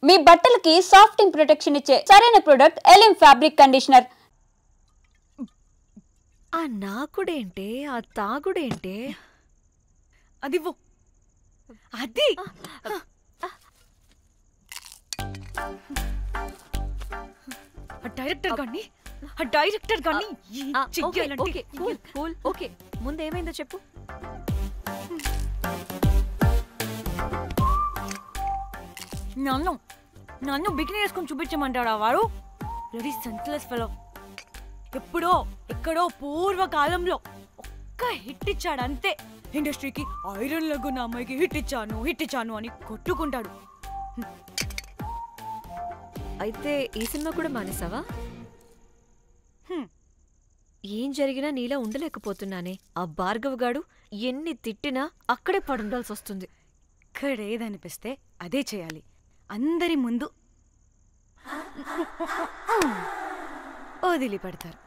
మీ బట్టలకి సాఫ్టింగ్ ప్రొటెక్షన్ ఇచ్చే సరైన ప్రొడక్ట్ ఎలిమ్ ఫ్యాబ్రిక్ కండిషనర్. ఆ నాకుడేంటే ఆ తాగుడేంటే అదివ్వు. అది డైరెక్టర్ గాని ఓకే ముందు ఏమైందో చెప్పు. నన్ను బికినీ వేసుకొని చూపించమంటాడా వాడు? Very senseless fellow. ఎప్పుడో ఎక్కడో పూర్వకాలంలో ఒక్క హిట్ ఇచ్చాడు అంతే. ఇండస్ట్రీకి ఐరన్ లెగ్ ఉన్న అమ్మాయికి హిట్ ఇచ్చాను అని కొట్టుకుంటాడు. అయితే ఈ సినిమా కూడా మానేసావా? ఏం జరిగినా నీలా ఉండలేకపోతున్నానే. ఆ భార్గవ్ గాడు ఎన్ని తిట్టినా అక్కడే పడుండాల్సి వస్తుంది. ఇక్కడేదనిపిస్తే అదే చేయాలి. అందరి ముందు వదిలిపెడతారు.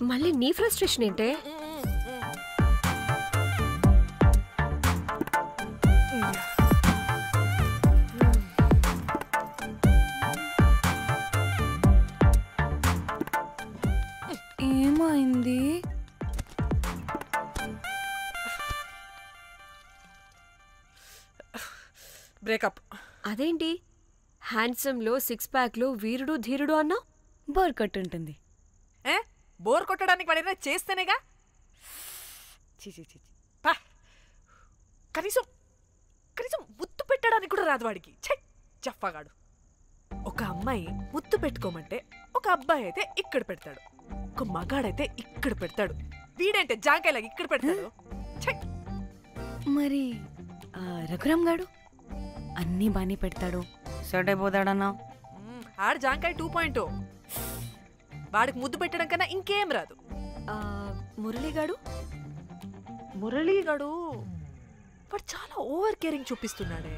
మళ్ళీ నీ ఫ్రస్ట్రేషన్ ఏంటే? ఏమైంది? బ్రేకప్. అదేంటి హ్యాండ్సమ్ లో 6 ప్యాక్ లో వీరుడు ధీరుడు అన్నా? బోర్ కొట్టుంటుంది. బోర్ కొట్టడానికి వాడైనా చేస్తేనేగా. కనీసం ముద్దు పెట్టడానికి కూడా రాదు వాడికి. జఫాగాడు. ఒక అమ్మాయి ముద్దు పెట్టుకోమంటే ఒక అబ్బాయి అయితే ఇక్కడ పెడతాడు, ఒక మగాడైతే ఇక్కడ పెడతాడు. వీడంటే జాంకాయలాగా ఇక్కడ పెడతాడు. మరి రఘురామ్ గాడు అన్నీ బానే పెడతాడు, సెట్ అయిపోతాడన్నా. ఆడు జాంకాయ 2.0. వాడికి ముద్దు పెట్టడం కన్నా ఇంకేం రాదు. మురళీగాడు వాడు చాలా ఓవర్ కేరింగ్ చూపిస్తున్నాడే.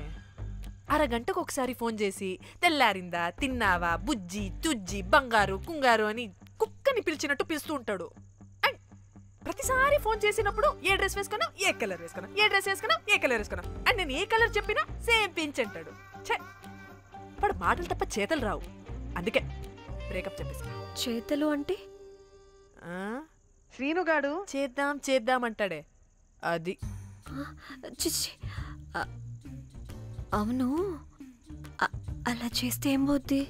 అరగంటకు ఒకసారి ఫోన్ చేసి తెల్లారిందా, తిన్నావా, బుజ్జి, తుజ్జి, బంగారు, కుంగారు అని కుక్కని పిలిచినట్టు పిలుస్తూ ఉంటాడు. అండ్ ప్రతిసారి ఫోన్ చేసినప్పుడు ఏ డ్రెస్ వేసుకున్నావు, ఏ కలర్ వేసుకున్నావు, ఏ డ్రెస్ వేసుకున్నావు, ఏ కలర్ వేసుకున్నావు అండ్ నేను ఏ కలర్ చెప్పినా సేమ్ పించ్ అంటాడు. వాడు మాటలు తప్ప చేతలు రావు. అందుకే బ్రేకప్ చెప్పేసి. చేతలు అంటే శ్రీనుగాడు చేద్దాం అంటాడే అది. అవును, అలా చేస్తే ఏం పోద్ది?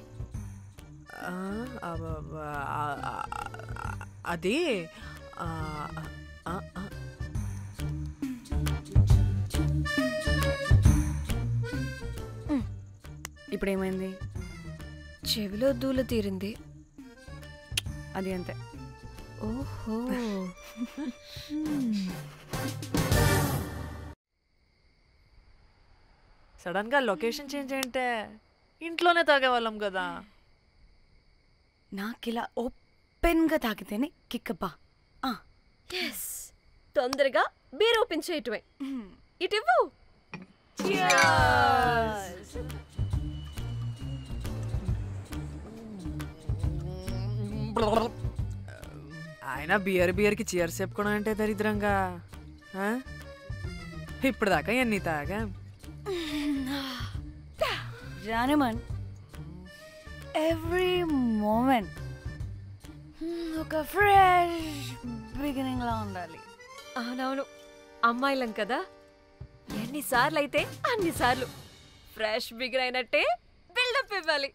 అది ఇప్పుడేమైంది? చెవిలో దూల తీరింది. అది అంతే. ఓహో. సడన్ గా లొకేషన్ చేంజ్ అంటే ఇంట్లోనే తాగేవాళ్ళం కదా. నాకిలా ఓపెన్ గా తాగితేనే కిక్కబ్బా. తొందరగా బీర్ ఓపెన్ చేయటమే. ఇటివ్వు. ఆయన బియర్కి చీర్స్ చెప్పుకోవడం అంటే దరిద్రంగా. ఇప్పుడు దాకా ఎన్ని తాగా జానమన్. ఎవ్రీ మూమెంట్ ఒక ఫ్రెష్ బిగినింగ్ లా ఉండాలి. అవునవును, అమ్మాయిలం కదా, ఎన్నిసార్లు అయితే అన్నిసార్లు ఫ్రెష్ బిగిన్ అయినట్టే బిల్డప్ ఇవ్వాలి.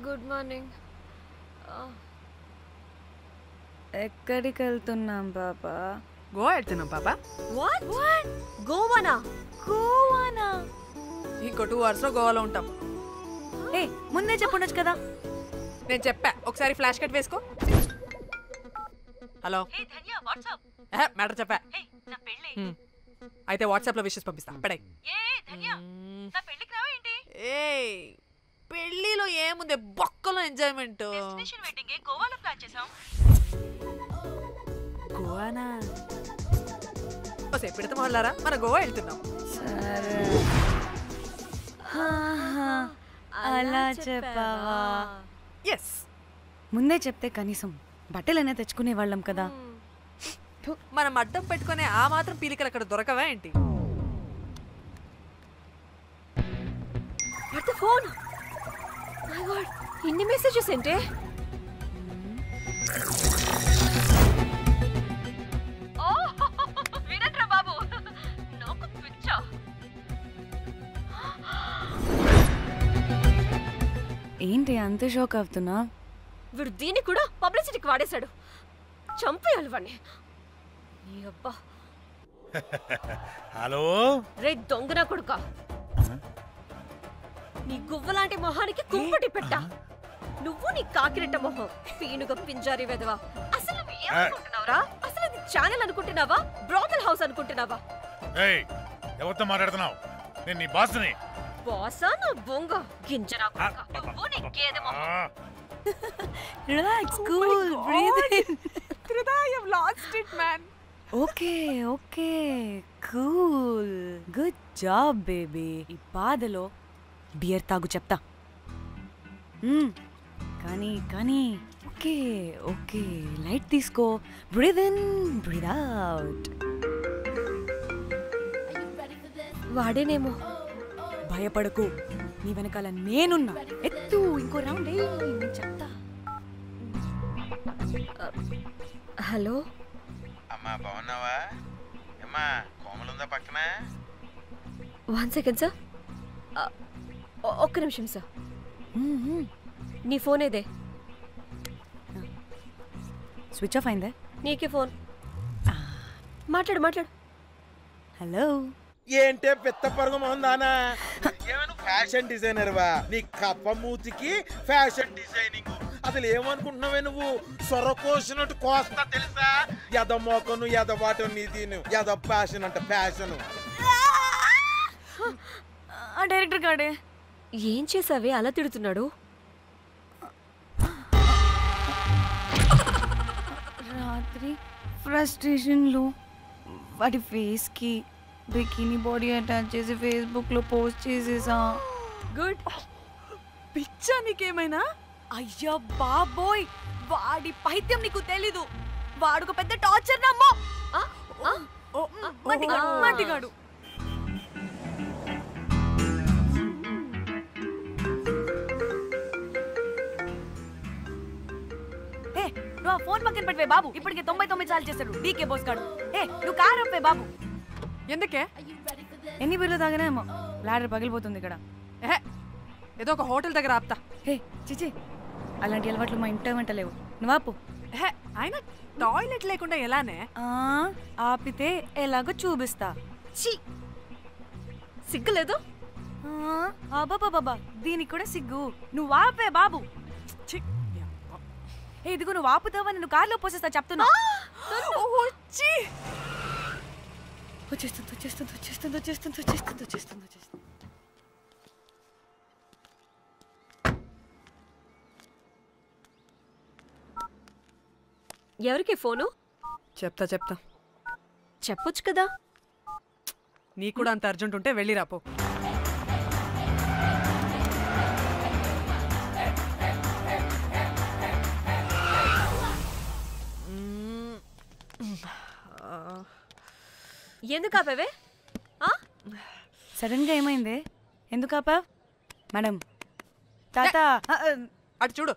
Good morning. ఎక్కడికి వెళ్తున్నాం పాపా? గోవా వెళ్తున్నాం పాపా. వాట్? గోవానా? ఇంకో 2 hours లో గోవాలో ఉంటాం. ఏ ముందే చెప్పుండొచ్చు కదా. నేను చెప్పా, ఒకసారి ఫ్లాష్ కట్ వేసుకో. హలో మ్యాటర్ చెప్పా. అయితే వాట్సాప్ లో విషెస్ పంపిస్తా. పడాయి. పెళ్లిలో ఏముంది, బొక్కలో ఎంజాయ్మెంట్. గోవానా? పెడతాం వాళ్ళారా, మన గోవా వెళ్తున్నాం. అలా చెప్పావా? ఎస్, ముందే చెప్తే కనీసం బట్టలనే తెచ్చుకునే వాళ్ళం కదా. మనం అడ్డం పెట్టుకునే ఆ మాత్రం పీలికలు అక్కడ దొరకవా ఏంటి? ఫోన్ ఇన్ని మెసేజెస్ ఏంటే? ఏంటి అంత షాక్ అవుతున్నా? వీడు దీన్ని కూడా పబ్లిసిటీకి వాడేశాడు. చంపేయాలి వాడిని. హలో రే దొంగన కొడుకా, నీ గువ్వలాంటి మొహానికి కుంపటి పెట్టా. నువ్వు నీ కాకిరెట్ట మొహం, పీనుగ పింజారి వెదవా. అసలు నువ్వు ఏమనుకుంటున్నావురా? అసలు ఇది ఛానల్ అనుకుంటున్నావా, బ్రోకల్ హౌస్ అనుకుంటున్నావా? ఏయ్, ఎవరితో మాట్లాడుతున్నావు? నేను నీ బాస్ని. బాసా నా బొంగ గింజరా కొడుకా, నువ్వు నీ గేదె మొహం. Relax, cool, breathe in. Tridha, I have lost it man. Okay okay, cool, good job baby. ఈ బాధలో బియర్ తాగు చెప్తా. కానీ కానీ ఓకే ఓకే, లైట్ తీసుకో. Breathe in, breathe out. వాడేనేమో. భయపడకు, నీ వెనకాల నేనున్నా. ఎత్తు, ఇంకో రౌండ్ నేను చెప్తా. హలో అమ్మా, బాగున్నావా? అమ్మా, కోమలుందా పక్కన? 1 సెకండ్ సార్, ఒక్క నిమిషం సార్. నీ ఫోన్ ఏదే? స్విచ్ ఆఫ్ అయిందే. నీకే ఫోన్. మాట్లాడు మాట్లాడు. హలో, ఏంటే పెద్ద పరుగు మొహందానా? ఏమను ఫ్యాషన్ డిజైనర్ వా? నీ కప్ప మూతికి ఫ్యాషన్ డిజైనింగ్. అసలు ఏమనుకుంటున్నావే నువ్వు? సొరకోసినట్టు కోస్తా తెలుసా? ఎద మోకను, ఎద వాటను, నీదిను ఎద ఫ్యాషన్ అంట, ఫ్యాషన్. డైరెక్టర్ గాడే ఏం చేసావే అలా తిడుతున్నాడు? రాత్రి ఫ్రస్ట్రేషన్లో వాడి ఫేస్కి బికినీ బాడీ అటాచ్ చేసి ఫేస్బుక్లో పోస్ట్ చేసేసా. గుడ్. పిచ్చా నీకేమైనా? అయ్యా బాబోయ్, వాడి పైత్యం నీకు తెలీదు. వాడుకు పెద్ద టార్చర్ నమ్మో. మాటిగాడు. నువ్వు ఆ ఫోన్ పక్కన పెట్టవే బాబు. ఇప్పటికే 99 సార్లు చేశాడు డీకే బోస్ గాడు. నువ్వు కారు అప్పే బాబు. ఎందుకే? ఎన్ని బిర్లు తాగినామో లాడర్ పగిలిపోతుంది ఇక్కడ. ఏదో ఒక హోటల్ దగ్గర ఆపుతా. చిచి, అలాంటి అలవాట్లు మా ఇంట వెంట లేవు. నువ్వు ఆపు. ఆయన టాయిలెట్ లేకుండా ఎలానే? ఆపితే ఎలాగో చూపిస్తా. సిగ్గులేదు? బాబా, దీనికి కూడా సిగ్గు. నువ్వు ఆపే బాబు. ఇదిగో నువ్వు ఆపుతావా, నేను కార్లో పోసేస్తా చెప్తున్నా. వచ్చేస్తుంది. ఎవరికి ఫోను? చెప్తా చెప్పొచ్చు కదా. నీ కూడా అంత అర్జెంట్ ఉంటే వెళ్ళి రాపో. ఎందుకు ఆపేవే? సడన్ గా ఏమైంది? ఎందుకు ఆపావ్? మేడం, తాత అటు చూడు.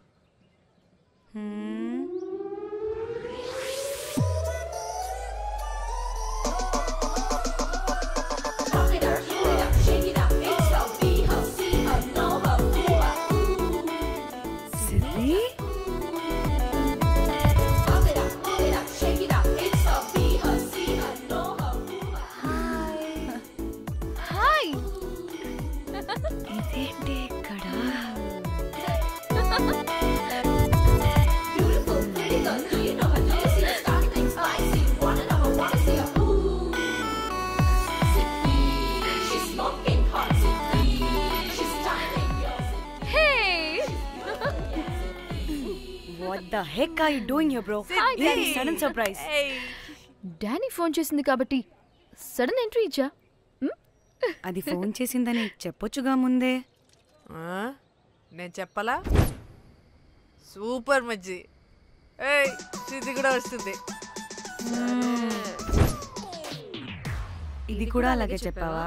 ఇదేంటి ఇక్కడ? What the heck are you doing here, bro? Very sudden surprise. Danny phone చేసింది కాబట్టి సడన్ ఎంట్రీ ఇచ్చా. అది ఫోన్ చేసిందని చెప్పొచ్చుగా ముందే. నేను చెప్పలా? సూపర్ మజ్జి. ఏయ్ ఇది కూడా వస్తుంది. ఇది కూడా అలాగే చెప్పావా?